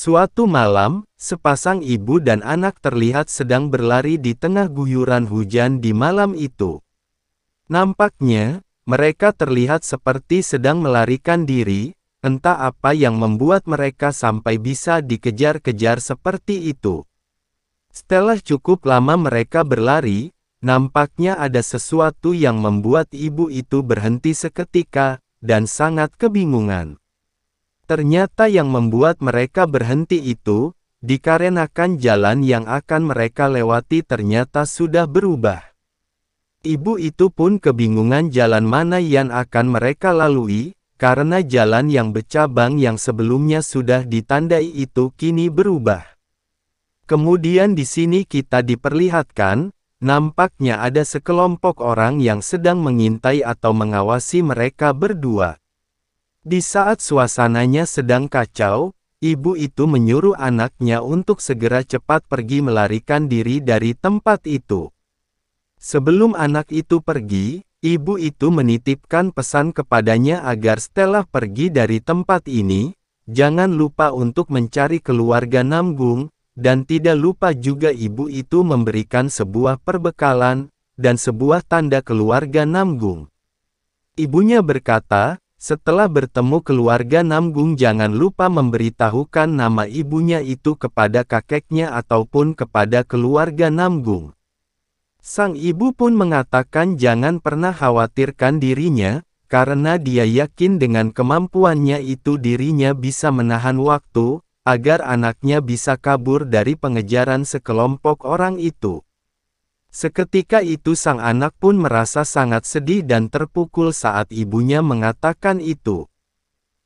Suatu malam, sepasang ibu dan anak terlihat sedang berlari di tengah guyuran hujan di malam itu. Nampaknya, mereka terlihat seperti sedang melarikan diri, entah apa yang membuat mereka sampai bisa dikejar-kejar seperti itu. Setelah cukup lama mereka berlari, nampaknya ada sesuatu yang membuat ibu itu berhenti seketika, dan sangat kebingungan. Ternyata yang membuat mereka berhenti itu, dikarenakan jalan yang akan mereka lewati ternyata sudah berubah. Ibu itu pun kebingungan jalan mana yang akan mereka lalui, karena jalan yang bercabang yang sebelumnya sudah ditandai itu kini berubah. Kemudian di sini kita diperlihatkan, nampaknya ada sekelompok orang yang sedang mengintai atau mengawasi mereka berdua. Di saat suasananya sedang kacau, ibu itu menyuruh anaknya untuk segera cepat pergi melarikan diri dari tempat itu. Sebelum anak itu pergi, ibu itu menitipkan pesan kepadanya agar setelah pergi dari tempat ini, jangan lupa untuk mencari keluarga Namgung, dan tidak lupa juga ibu itu memberikan sebuah perbekalan, dan sebuah tanda keluarga Namgung. Ibunya berkata, setelah bertemu keluarga Namgung jangan lupa memberitahukan nama ibunya itu kepada kakeknya ataupun kepada keluarga Namgung. Sang ibu pun mengatakan jangan pernah khawatirkan dirinya, karena dia yakin dengan kemampuannya itu dirinya bisa menahan waktu, agar anaknya bisa kabur dari pengejaran sekelompok orang itu. Seketika itu sang anak pun merasa sangat sedih dan terpukul saat ibunya mengatakan itu.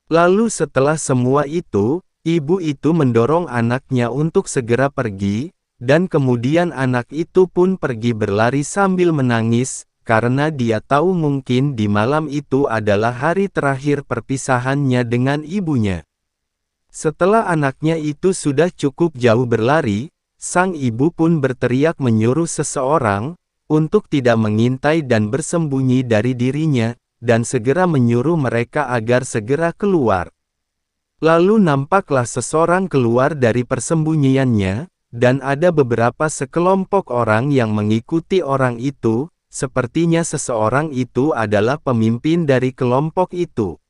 Lalu setelah semua itu, ibu itu mendorong anaknya untuk segera pergi, dan kemudian anak itu pun pergi berlari sambil menangis, karena dia tahu mungkin di malam itu adalah hari terakhir perpisahannya dengan ibunya. Setelah anaknya itu sudah cukup jauh berlari, sang ibu pun berteriak menyuruh seseorang, untuk tidak mengintai dan bersembunyi dari dirinya, dan segera menyuruh mereka agar segera keluar. Lalu nampaklah seseorang keluar dari persembunyiannya, dan ada beberapa sekelompok orang yang mengikuti orang itu, sepertinya seseorang itu adalah pemimpin dari kelompok itu.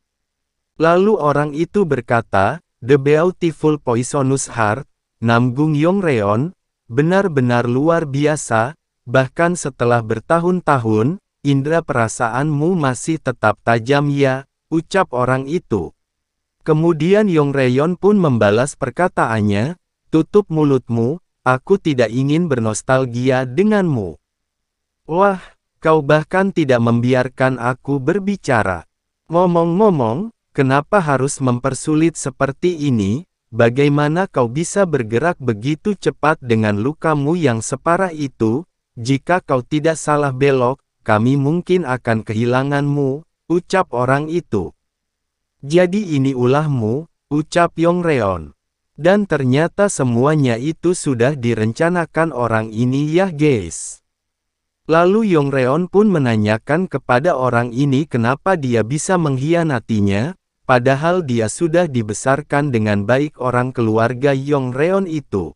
Lalu orang itu berkata, "The Beautiful Poisonous Heart, Namgung Yongreon, benar-benar luar biasa, bahkan setelah bertahun-tahun, indera perasaanmu masih tetap tajam ya," ucap orang itu. Kemudian Yongreon pun membalas perkataannya, "Tutup mulutmu, aku tidak ingin bernostalgia denganmu. Wah, kau bahkan tidak membiarkan aku berbicara. Ngomong-ngomong, kenapa harus mempersulit seperti ini? Bagaimana kau bisa bergerak begitu cepat dengan lukamu yang separah itu? Jika kau tidak salah belok, kami mungkin akan kehilanganmu," ucap orang itu. "Jadi ini ulahmu," ucap Yongreon. Dan ternyata semuanya itu sudah direncanakan orang ini ya guys. Lalu Yongreon pun menanyakan kepada orang ini kenapa dia bisa mengkhianatinya, padahal dia sudah dibesarkan dengan baik orang keluarga Yongreon itu.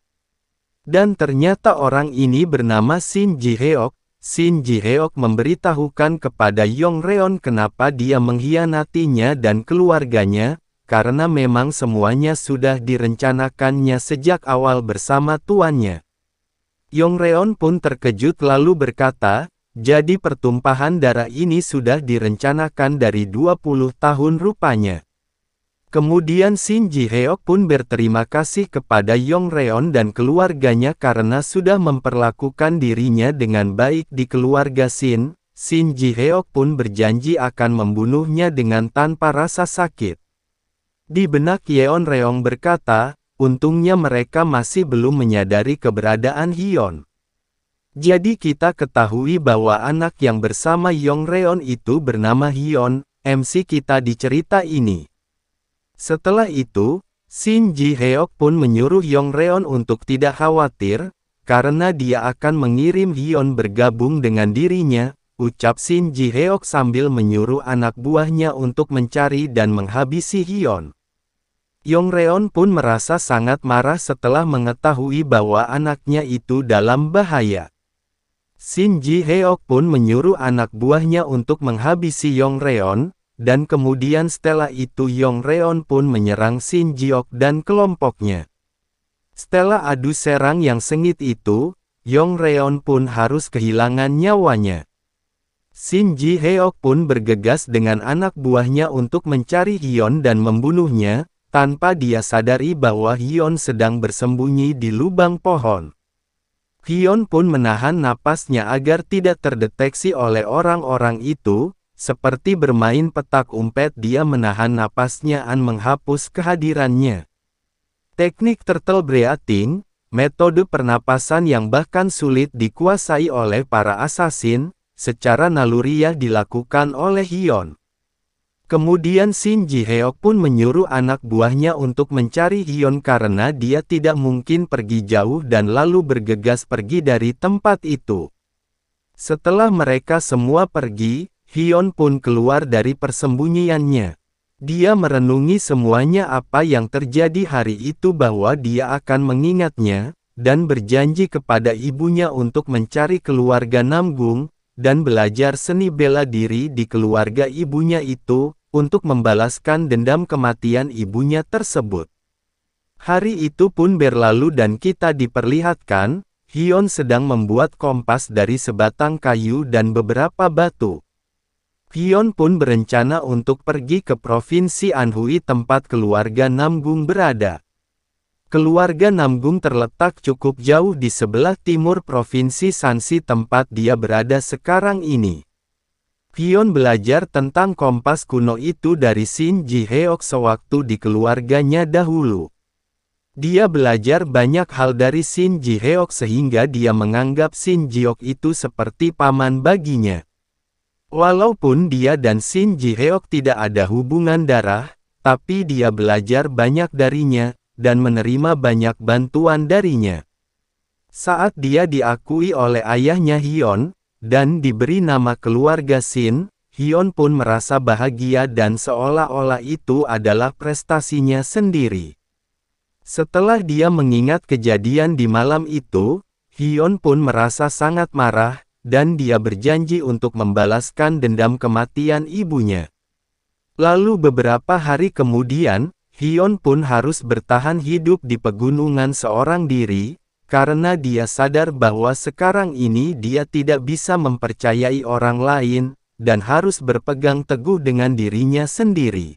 Dan ternyata orang ini bernama Shin Ji-heok. Shin Ji-heok memberitahukan kepada Yongreon kenapa dia mengkhianatinya dan keluarganya, karena memang semuanya sudah direncanakannya sejak awal bersama tuannya. Yongreon pun terkejut lalu berkata, "Jadi pertumpahan darah ini sudah direncanakan dari 20 tahun rupanya." Kemudian Shin Ji-heok pun berterima kasih kepada Yongreon dan keluarganya karena sudah memperlakukan dirinya dengan baik di keluarga Shin. Shin Ji-heok pun berjanji akan membunuhnya dengan tanpa rasa sakit. Di benak Yeonreong berkata, untungnya mereka masih belum menyadari keberadaan Hyon. Jadi kita ketahui bahwa anak yang bersama Yongreon itu bernama Hyon, MC kita di cerita ini. Setelah itu, Shin Ji-heok pun menyuruh Yongreon untuk tidak khawatir, karena dia akan mengirim Hyon bergabung dengan dirinya, ucap Shin Ji-heok sambil menyuruh anak buahnya untuk mencari dan menghabisi Hyon. Yongreon pun merasa sangat marah setelah mengetahui bahwa anaknya itu dalam bahaya. Shin Ji-heok pun menyuruh anak buahnya untuk menghabisi Yongreon, dan kemudian setelah itu Yongreon pun menyerang Shin Ji-ok dan kelompoknya. Setelah adu serang yang sengit itu, Yongreon pun harus kehilangan nyawanya. Shin Ji-heok pun bergegas dengan anak buahnya untuk mencari Hyun dan membunuhnya, tanpa dia sadari bahwa Hyun sedang bersembunyi di lubang pohon. Hyun pun menahan napasnya agar tidak terdeteksi oleh orang-orang itu, seperti bermain petak umpet dia menahan napasnya dan menghapus kehadirannya. Teknik turtle breathing, metode pernapasan yang bahkan sulit dikuasai oleh para assassin, secara naluriah dilakukan oleh Hyun. Kemudian Shin Ji-heok pun menyuruh anak buahnya untuk mencari Hyun karena dia tidak mungkin pergi jauh dan lalu bergegas pergi dari tempat itu. Setelah mereka semua pergi, Hyun pun keluar dari persembunyiannya. Dia merenungi semuanya apa yang terjadi hari itu bahwa dia akan mengingatnya, dan berjanji kepada ibunya untuk mencari keluarga Namgung, dan belajar seni bela diri di keluarga ibunya itu, untuk membalaskan dendam kematian ibunya tersebut. Hari itu pun berlalu dan kita diperlihatkan, Hyun sedang membuat kompas dari sebatang kayu dan beberapa batu. Hyun pun berencana untuk pergi ke Provinsi Anhui tempat keluarga Namgung berada. Keluarga Namgung terletak cukup jauh di sebelah timur Provinsi Shanxi tempat dia berada sekarang ini. Hyun belajar tentang kompas kuno itu dari Shin Ji-heok sewaktu di keluarganya dahulu. Dia belajar banyak hal dari Shin Ji-heok sehingga dia menganggap Shin Ji-ok itu seperti paman baginya. Walaupun dia dan Shin Ji-heok tidak ada hubungan darah, tapi dia belajar banyak darinya, dan menerima banyak bantuan darinya. Saat dia diakui oleh ayahnya Hyun, dan diberi nama keluarga Shin, Hyun pun merasa bahagia dan seolah-olah itu adalah prestasinya sendiri. Setelah dia mengingat kejadian di malam itu, Hyun pun merasa sangat marah, dan dia berjanji untuk membalaskan dendam kematian ibunya. Lalu beberapa hari kemudian, Hyun pun harus bertahan hidup di pegunungan seorang diri, karena dia sadar bahwa sekarang ini dia tidak bisa mempercayai orang lain, dan harus berpegang teguh dengan dirinya sendiri.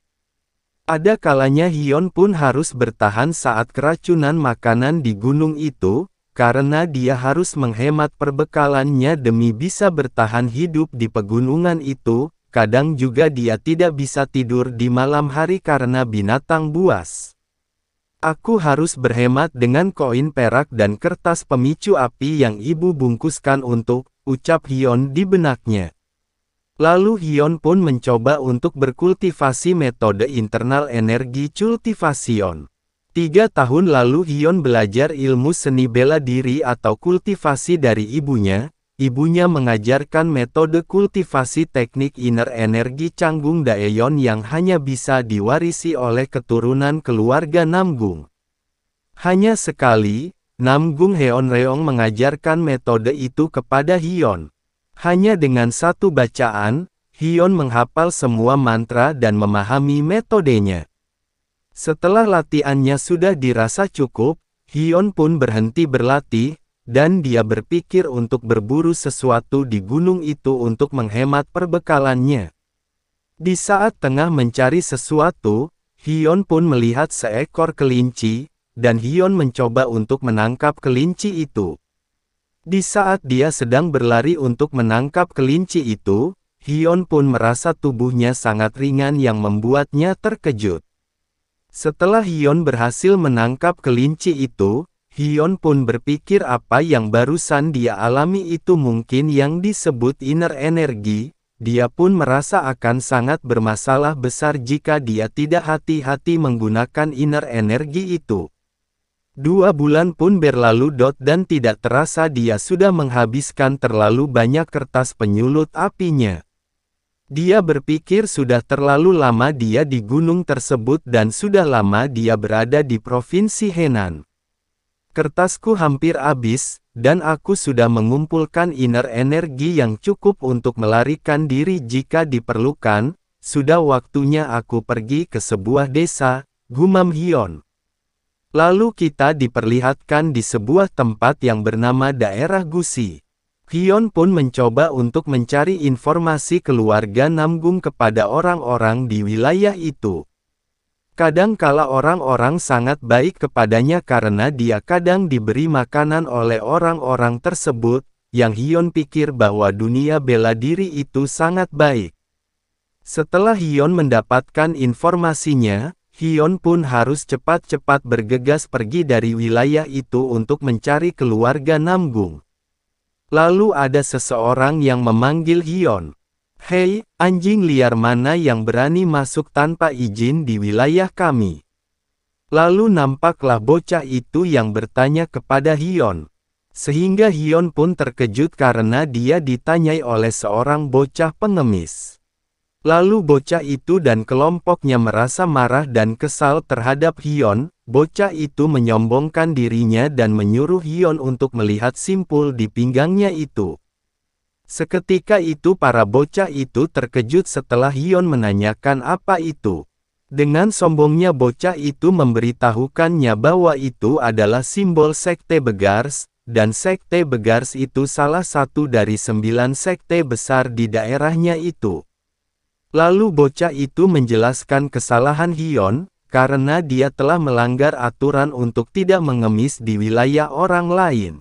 Ada kalanya Hyun pun harus bertahan saat keracunan makanan di gunung itu, karena dia harus menghemat perbekalannya demi bisa bertahan hidup di pegunungan itu. Kadang juga dia tidak bisa tidur di malam hari karena binatang buas. Aku harus berhemat dengan koin perak dan kertas pemicu api yang ibu bungkuskan untuk, ucap Hyun di benaknya. Lalu Hyun pun mencoba untuk berkultivasi metode internal energi cultivation. 3 tahun lalu Hyun belajar ilmu seni bela diri atau kultivasi dari ibunya. Ibunya mengajarkan metode kultivasi teknik inner energi Canggung Daeyeon yang hanya bisa diwarisi oleh keturunan keluarga Namgung. Hanya sekali, Namgung Heonreong mengajarkan metode itu kepada Hyun. Hanya dengan satu bacaan, Hyun menghafal semua mantra dan memahami metodenya. Setelah latihannya sudah dirasa cukup, Hyun pun berhenti berlatih, dan dia berpikir untuk berburu sesuatu di gunung itu untuk menghemat perbekalannya. Di saat tengah mencari sesuatu, Hyun pun melihat seekor kelinci, dan Hyun mencoba untuk menangkap kelinci itu. Di saat dia sedang berlari untuk menangkap kelinci itu, Hyun pun merasa tubuhnya sangat ringan yang membuatnya terkejut. Setelah Hyun berhasil menangkap kelinci itu, Hyun pun berpikir apa yang barusan dia alami itu mungkin yang disebut inner energi. Dia pun merasa akan sangat bermasalah besar jika dia tidak hati-hati menggunakan inner energi itu. 2 bulan pun berlalu dan tidak terasa dia sudah menghabiskan terlalu banyak kertas penyulut apinya. Dia berpikir sudah terlalu lama dia di gunung tersebut dan sudah lama dia berada di Provinsi Henan. Kertasku hampir habis, dan aku sudah mengumpulkan inner energi yang cukup untuk melarikan diri jika diperlukan. Sudah waktunya aku pergi ke sebuah desa, gumam Hion. Lalu kita diperlihatkan di sebuah tempat yang bernama daerah Gusi. Hion pun mencoba untuk mencari informasi keluarga Namgung kepada orang-orang di wilayah itu. Kadangkala orang-orang sangat baik kepadanya karena dia kadang diberi makanan oleh orang-orang tersebut, yang Hion pikir bahwa dunia bela diri itu sangat baik. Setelah Hion mendapatkan informasinya, Hion pun harus cepat-cepat bergegas pergi dari wilayah itu untuk mencari keluarga Namgung. Lalu ada seseorang yang memanggil Hion. "Hei, anjing liar mana yang berani masuk tanpa izin di wilayah kami?" Lalu nampaklah bocah itu yang bertanya kepada Hion. Sehingga Hion pun terkejut karena dia ditanyai oleh seorang bocah pengemis. Lalu bocah itu dan kelompoknya merasa marah dan kesal terhadap Hion. Bocah itu menyombongkan dirinya dan menyuruh Hion untuk melihat simpul di pinggangnya itu. Seketika itu para bocah itu terkejut setelah Hion menanyakan apa itu. Dengan sombongnya bocah itu memberitahukannya bahwa itu adalah simbol Sekte Begars, dan Sekte Begars itu salah satu dari 9 sekte besar di daerahnya itu. Lalu bocah itu menjelaskan kesalahan Hion, karena dia telah melanggar aturan untuk tidak mengemis di wilayah orang lain.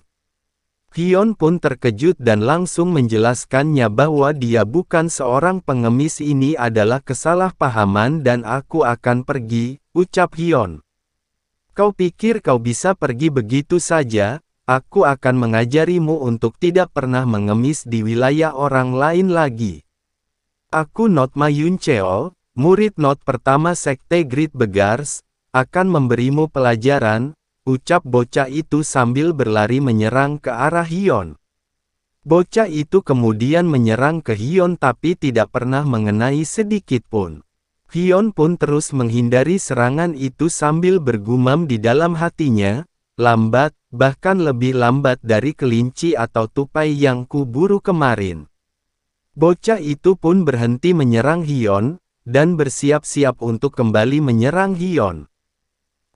Hion pun terkejut dan langsung menjelaskannya bahwa dia bukan seorang pengemis. "Ini adalah kesalahpahaman dan aku akan pergi," ucap Hion. "Kau pikir kau bisa pergi begitu saja? Aku akan mengajarimu untuk tidak pernah mengemis di wilayah orang lain lagi. Aku Not Ma Yuncheol, murid Not pertama Sekte Great Begars, akan memberimu pelajaran," ucap bocah itu sambil berlari menyerang ke arah Hion. Bocah itu kemudian menyerang ke Hion tapi tidak pernah mengenai sedikit pun. Hion pun terus menghindari serangan itu sambil bergumam di dalam hatinya, "Lambat, bahkan lebih lambat dari kelinci atau tupai yang kuburu kemarin." Bocah itu pun berhenti menyerang Hion, dan bersiap-siap untuk kembali menyerang Hion.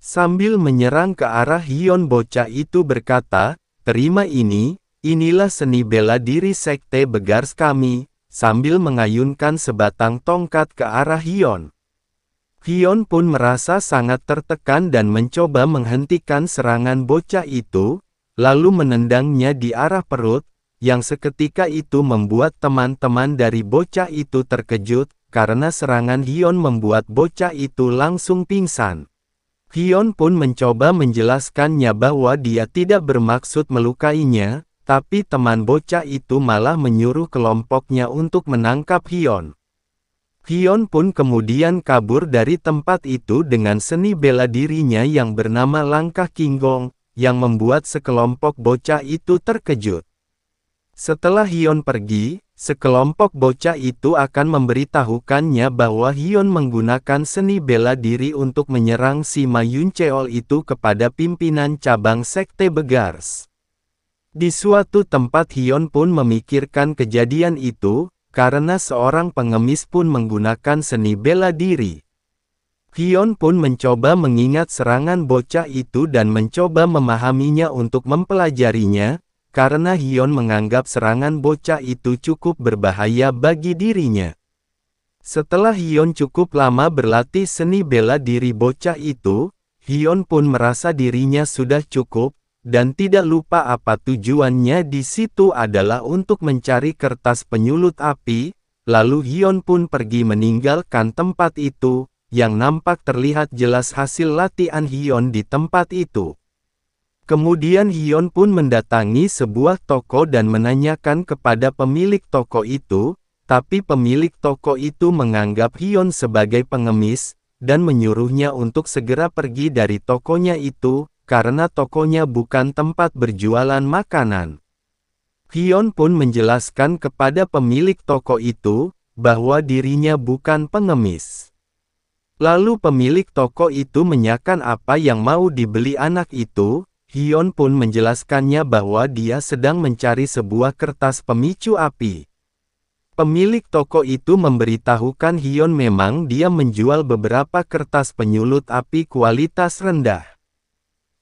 Sambil menyerang ke arah Hion bocah itu berkata, "Terima ini, inilah seni bela diri Sekte Begars kami," sambil mengayunkan sebatang tongkat ke arah Hion. Hion pun merasa sangat tertekan dan mencoba menghentikan serangan bocah itu, lalu menendangnya di arah perut, yang seketika itu membuat teman-teman dari bocah itu terkejut, karena serangan Hion membuat bocah itu langsung pingsan. Hion pun mencoba menjelaskannya bahwa dia tidak bermaksud melukainya, tapi teman bocah itu malah menyuruh kelompoknya untuk menangkap Hion. Hion pun kemudian kabur dari tempat itu dengan seni bela dirinya yang bernama Langkah Kinggong, yang membuat sekelompok bocah itu terkejut. Setelah Hion pergi, sekelompok bocah itu akan memberitahukannya bahwa Hion menggunakan seni bela diri untuk menyerang si Ma Yuncheol itu kepada pimpinan cabang Sekte Begars. Di suatu tempat Hion pun memikirkan kejadian itu, karena seorang pengemis pun menggunakan seni bela diri. Hion pun mencoba mengingat serangan bocah itu dan mencoba memahaminya untuk mempelajarinya, karena Hion menganggap serangan bocah itu cukup berbahaya bagi dirinya. Setelah Hion cukup lama berlatih seni bela diri bocah itu, Hion pun merasa dirinya sudah cukup, dan tidak lupa apa tujuannya di situ adalah untuk mencari kertas penyulut api. Lalu Hion pun pergi meninggalkan tempat itu, yang nampak terlihat jelas hasil latihan Hion di tempat itu. Kemudian Hion pun mendatangi sebuah toko dan menanyakan kepada pemilik toko itu, tapi pemilik toko itu menganggap Hion sebagai pengemis, dan menyuruhnya untuk segera pergi dari tokonya itu, karena tokonya bukan tempat berjualan makanan. Hion pun menjelaskan kepada pemilik toko itu, bahwa dirinya bukan pengemis. Lalu pemilik toko itu menanyakan apa yang mau dibeli anak itu. Hyun pun menjelaskannya bahwa dia sedang mencari sebuah kertas pemicu api. Pemilik toko itu memberitahukan Hyun memang dia menjual beberapa kertas penyulut api kualitas rendah.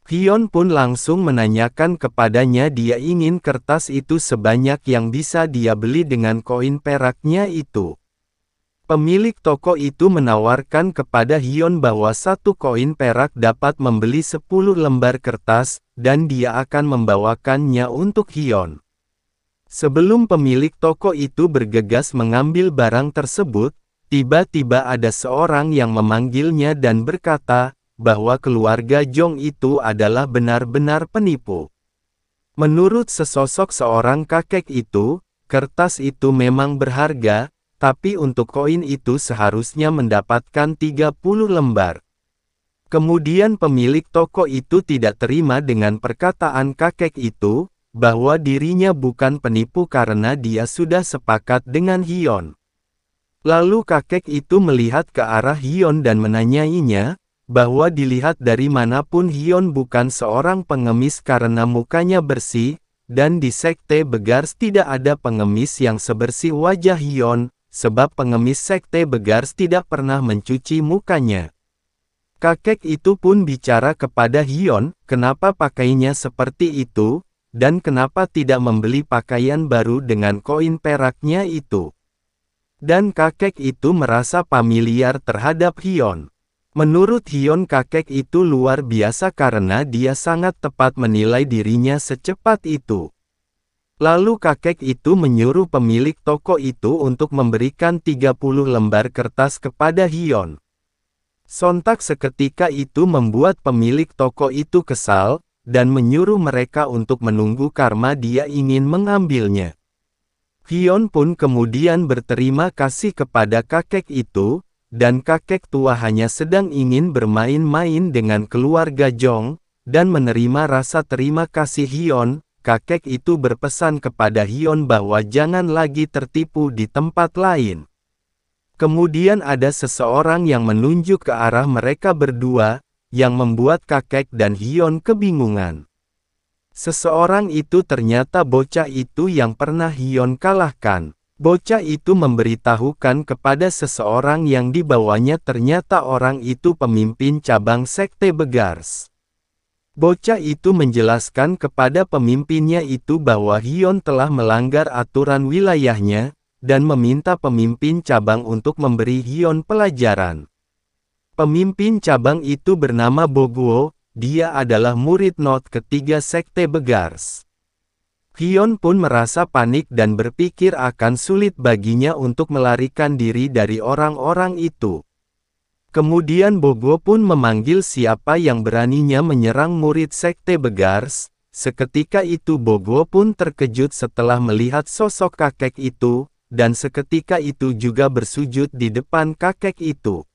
Hyun pun langsung menanyakan kepadanya dia ingin kertas itu sebanyak yang bisa dia beli dengan koin peraknya itu. Pemilik toko itu menawarkan kepada Hyun bahwa satu koin perak dapat membeli 10 lembar kertas, dan dia akan membawakannya untuk Hyun. Sebelum pemilik toko itu bergegas mengambil barang tersebut, tiba-tiba ada seorang yang memanggilnya dan berkata, bahwa keluarga Jong itu adalah benar-benar penipu. Menurut sesosok seorang kakek itu, kertas itu memang berharga, tapi untuk koin itu seharusnya mendapatkan 30 lembar. Kemudian pemilik toko itu tidak terima dengan perkataan kakek itu, bahwa dirinya bukan penipu karena dia sudah sepakat dengan Hyun. Lalu kakek itu melihat ke arah Hyun dan menanyainya, bahwa dilihat dari manapun Hyun bukan seorang pengemis karena mukanya bersih, dan di sekte Begars tidak ada pengemis yang sebersih wajah Hyun, sebab pengemis sekte Begars tidak pernah mencuci mukanya. Kakek itu pun bicara kepada Hyun, kenapa pakainya seperti itu, dan kenapa tidak membeli pakaian baru dengan koin peraknya itu. Dan kakek itu merasa familiar terhadap Hyun. Menurut Hyun kakek itu luar biasa karena dia sangat tepat menilai dirinya secepat itu. Lalu kakek itu menyuruh pemilik toko itu untuk memberikan 30 lembar kertas kepada Hyun. Sontak seketika itu membuat pemilik toko itu kesal, dan menyuruh mereka untuk menunggu karena dia ingin mengambilnya. Hyun pun kemudian berterima kasih kepada kakek itu, dan kakek tua hanya sedang ingin bermain-main dengan keluarga Jong, dan menerima rasa terima kasih Hyun. Kakek itu berpesan kepada Hyun bahwa jangan lagi tertipu di tempat lain. Kemudian ada seseorang yang menunjuk ke arah mereka berdua, yang membuat kakek dan Hyun kebingungan. Seseorang itu ternyata bocah itu yang pernah Hyun kalahkan. Bocah itu memberitahukan kepada seseorang yang dibawanya ternyata orang itu pemimpin cabang sekte Begars. Bocah itu menjelaskan kepada pemimpinnya itu bahwa Hyun telah melanggar aturan wilayahnya, dan meminta pemimpin cabang untuk memberi Hyun pelajaran. Pemimpin cabang itu bernama Boguo, dia adalah murid not ketiga sekte Begars. Hyun pun merasa panik dan berpikir akan sulit baginya untuk melarikan diri dari orang-orang itu. Kemudian Boguo pun memanggil siapa yang beraninya menyerang murid sekte Begars. Seketika itu Boguo pun terkejut setelah melihat sosok kakek itu, dan seketika itu juga bersujud di depan kakek itu.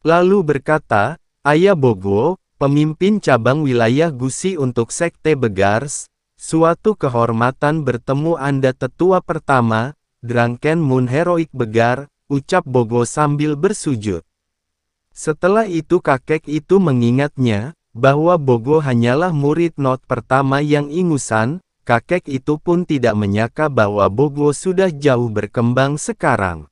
Lalu berkata, Ayah Boguo, pemimpin cabang wilayah Gusi untuk sekte Begars, suatu kehormatan bertemu Anda tetua pertama, Drunken Moon Heroic Begar, ucap Boguo sambil bersujud. Setelah itu kakek itu mengingatnya, bahwa Boguo hanyalah murid not pertama yang ingusan, kakek itu pun tidak menyangka bahwa Boguo sudah jauh berkembang sekarang.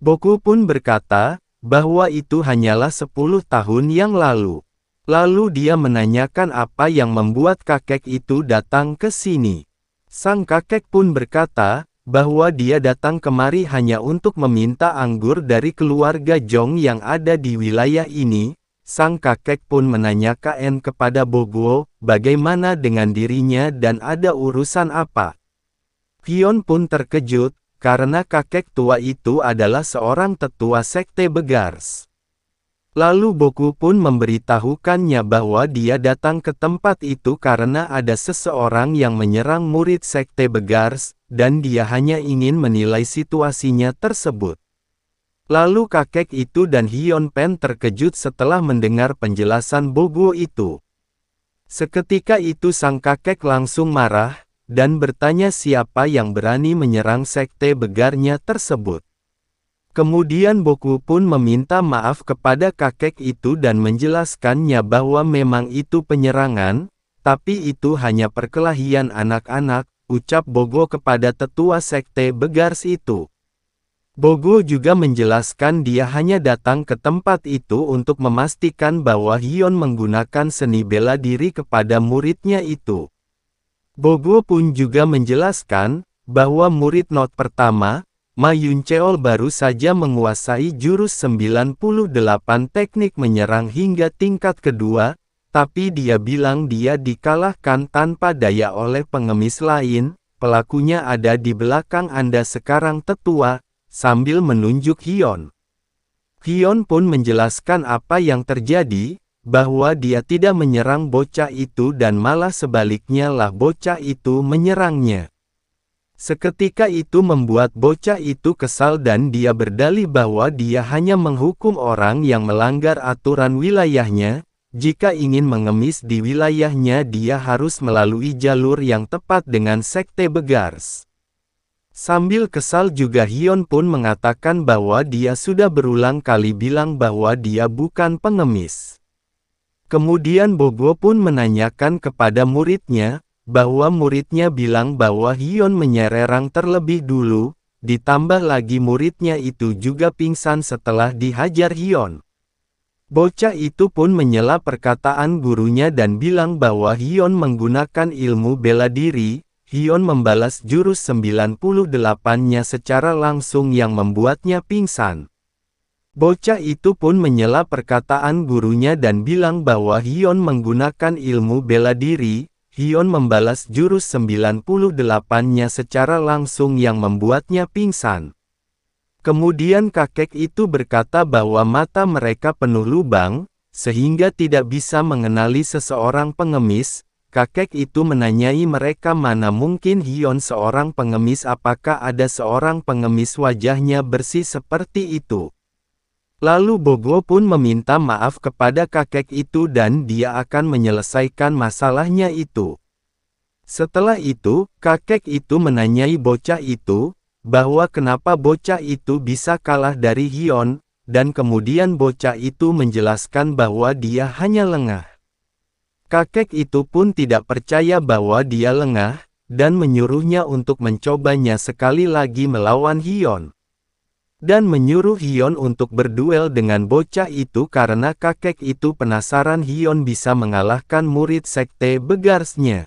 Boguo pun berkata, bahwa itu hanyalah 10 tahun yang lalu. Lalu dia menanyakan apa yang membuat kakek itu datang ke sini. Sang kakek pun berkata, bahwa dia datang kemari hanya untuk meminta anggur dari keluarga Jong yang ada di wilayah ini. Sang kakek pun menanyakan kepada Boguo, bagaimana dengan dirinya dan ada urusan apa. Hyun pun terkejut, karena kakek tua itu adalah seorang tetua sekte Begars. Lalu Boguo pun memberitahukannya bahwa dia datang ke tempat itu karena ada seseorang yang menyerang murid sekte Begars, dan dia hanya ingin menilai situasinya tersebut. Lalu kakek itu dan Hyun Pen terkejut setelah mendengar penjelasan Boguo itu. Seketika itu sang kakek langsung marah, dan bertanya siapa yang berani menyerang sekte Begarnya tersebut. Kemudian Boku pun meminta maaf kepada kakek itu dan menjelaskannya bahwa memang itu penyerangan, tapi itu hanya perkelahian anak-anak, ucap Bogo kepada tetua sekte Begars itu. Bogo juga menjelaskan dia hanya datang ke tempat itu untuk memastikan bahwa Hyun menggunakan seni bela diri kepada muridnya itu. Bogo pun juga menjelaskan bahwa murid not pertama, Ma Yuncheol baru saja menguasai jurus 98 teknik menyerang hingga tingkat kedua, tapi dia bilang dia dikalahkan tanpa daya oleh pengemis lain, pelakunya ada di belakang Anda sekarang tetua, sambil menunjuk Hyun. Hyun pun menjelaskan apa yang terjadi, bahwa dia tidak menyerang bocah itu dan malah sebaliknya lah bocah itu menyerangnya. Seketika itu membuat bocah itu kesal dan dia berdalih bahwa dia hanya menghukum orang yang melanggar aturan wilayahnya, jika ingin mengemis di wilayahnya dia harus melalui jalur yang tepat dengan sekte Begars. Sambil kesal juga Hyun pun mengatakan bahwa dia sudah berulang kali bilang bahwa dia bukan pengemis. Kemudian Bogo pun menanyakan kepada muridnya, bahwa muridnya bilang bahwa Hyun menyerang terlebih dulu, ditambah lagi muridnya itu juga pingsan setelah dihajar Hyun. Bocah itu pun menyela perkataan gurunya dan bilang bahwa Hyun menggunakan ilmu bela diri. Hyun membalas jurus 98-nya secara langsung yang membuatnya pingsan. Bocah itu pun menyela perkataan gurunya dan bilang bahwa Hyun menggunakan ilmu bela diri. Hyun membalas jurus 98-nya secara langsung yang membuatnya pingsan. Kemudian kakek itu berkata bahwa mata mereka penuh lubang, sehingga tidak bisa mengenali seseorang pengemis. Kakek itu menanyai mereka mana mungkin Hyun seorang pengemis, apakah ada seorang pengemis wajahnya bersih seperti itu. Lalu Bogo pun meminta maaf kepada kakek itu dan dia akan menyelesaikan masalahnya itu. Setelah itu, kakek itu menanyai bocah itu, bahwa kenapa bocah itu bisa kalah dari Hyun, dan kemudian bocah itu menjelaskan bahwa dia hanya lengah. Kakek itu pun tidak percaya bahwa dia lengah, dan menyuruhnya untuk mencobanya sekali lagi melawan Hyun. Dan menyuruh Hyun untuk berduel dengan bocah itu karena kakek itu penasaran Hyun bisa mengalahkan murid sekte Begarsnya.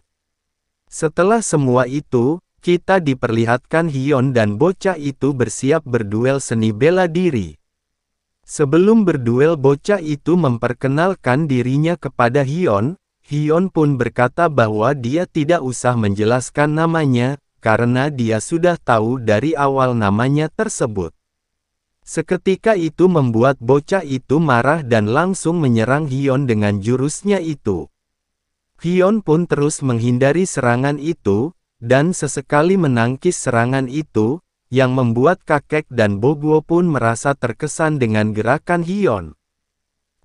Setelah semua itu, kita diperlihatkan Hyun dan bocah itu bersiap berduel seni bela diri. Sebelum berduel bocah itu memperkenalkan dirinya kepada Hyun. Hyun pun berkata bahwa dia tidak usah menjelaskan namanya, karena dia sudah tahu dari awal namanya tersebut. Seketika itu membuat bocah itu marah dan langsung menyerang Hyun dengan jurusnya itu. Hyun pun terus menghindari serangan itu, dan sesekali menangkis serangan itu, yang membuat kakek dan Bogo pun merasa terkesan dengan gerakan Hyun.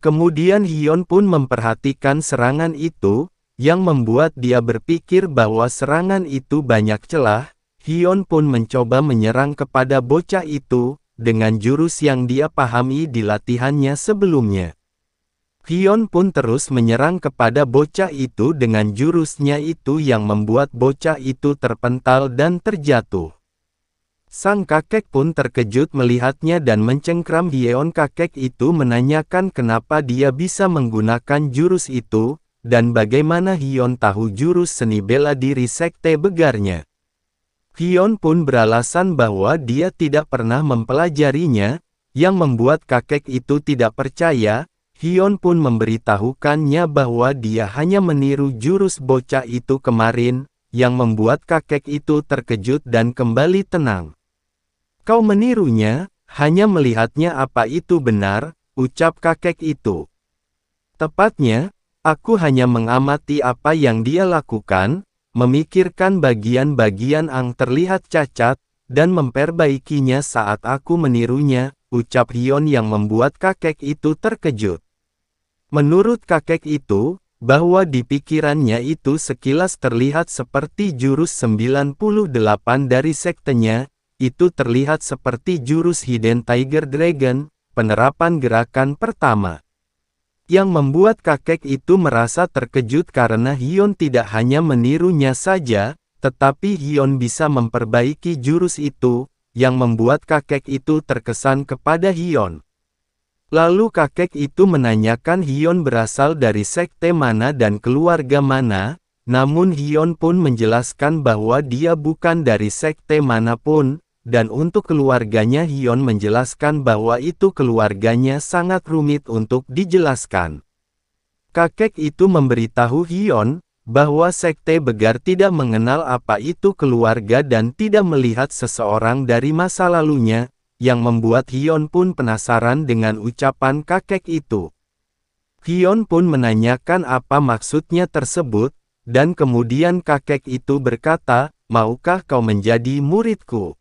Kemudian Hyun pun memperhatikan serangan itu, yang membuat dia berpikir bahwa serangan itu banyak celah. Hyun pun mencoba menyerang kepada bocah itu, dengan jurus yang dia pahami di latihannya sebelumnya. Hyun pun terus menyerang kepada bocah itu dengan jurusnya itu yang membuat bocah itu terpental dan terjatuh. Sang kakek pun terkejut melihatnya dan mencengkram Hyun. Kakek itu menanyakan kenapa dia bisa menggunakan jurus itu, dan bagaimana Hyun tahu jurus seni bela diri sekte Begarnya. Hyun pun beralasan bahwa dia tidak pernah mempelajarinya, yang membuat kakek itu tidak percaya. Hyun pun memberitahukannya bahwa dia hanya meniru jurus bocah itu kemarin, yang membuat kakek itu terkejut dan kembali tenang. Kau menirunya, hanya melihatnya apa itu benar, ucap kakek itu. Tepatnya, aku hanya mengamati apa yang dia lakukan, memikirkan bagian-bagian yang terlihat cacat, dan memperbaikinya saat aku menirunya, ucap Hyun yang membuat kakek itu terkejut. Menurut kakek itu, bahwa di pikirannya itu sekilas terlihat seperti jurus 98 dari sektenya, itu terlihat seperti jurus Hidden Tiger Dragon, penerapan gerakan pertama. Yang membuat kakek itu merasa terkejut karena Hion tidak hanya menirunya saja, tetapi Hion bisa memperbaiki jurus itu, yang membuat kakek itu terkesan kepada Hion. Lalu kakek itu menanyakan Hion berasal dari sekte mana dan keluarga mana, namun Hion pun menjelaskan bahwa dia bukan dari sekte manapun, dan untuk keluarganya Hion menjelaskan bahwa itu keluarganya sangat rumit untuk dijelaskan. Kakek itu memberitahu Hion, bahwa sekte Begar tidak mengenal apa itu keluarga dan tidak melihat seseorang dari masa lalunya, yang membuat Hion pun penasaran dengan ucapan kakek itu. Hion pun menanyakan apa maksudnya tersebut, dan kemudian kakek itu berkata, "Maukah kau menjadi muridku?"